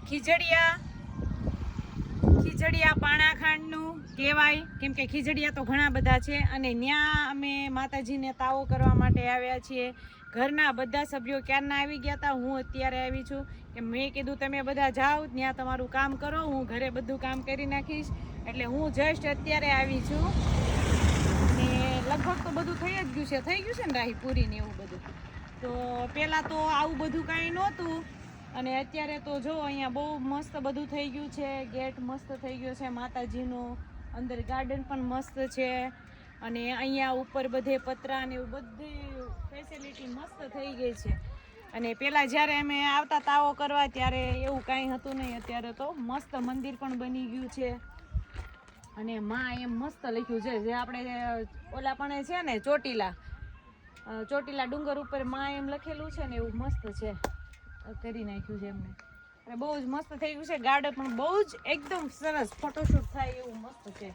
ખીજડીયા પાણાખાંડનું કહેવાય, કેમ કે ખીજડીયા તો ઘણા બધા છે અને ત્યાં અમે માતાજીને તાવો કરવા માટે આવ્યા છીએ. ઘરના બધા સભ્યો ક્યારના આવી ગયા હતા, હું અત્યારે આવી છું કે મેં કીધું તમે બધા જાઓ ત્યાં તમારું કામ કરો, હું ઘરે બધું કામ કરી નાખીશ. એટલે હું જસ્ટ અત્યારે આવી છું ને લગભગ તો બધું થઈ જ ગયું છે ને રાહી પૂરી ને એવું બધું. તો પહેલાં તો આવું બધું કાંઈ નહોતું અને અત્યારે તો જો અહીંયા બહુ મસ્ત બધું થઈ ગયું છે. ગેટ મસ્ત થઈ ગયો છે માતાજીનો, અંદર ગાર્ડન પણ મસ્ત છે અને અહીંયા ઉપર બધે પતરા ને એવું બધી ફેસિલિટી મસ્ત થઈ ગઈ છે. અને પહેલાં જ્યારે અમે આવતા તાવો કરવા ત્યારે એવું કાંઈ હતું નહીં. અત્યારે તો મસ્ત મંદિર પણ બની ગયું છે અને માં એમ મસ્ત લખ્યું છે, જે આપણે ઓલા પણ છે ને ચોટીલા ડુંગર ઉપર માં એમ લખેલું છે ને એવું મસ્ત છે, કરી નાખ્યું છે એમને. અને બહુ જ મસ્ત થઈ ગયું છે. ગાર્ડન પણ બહુ જ એકદમ સરસ, ફોટોશૂટ થાય એવું મસ્ત છે.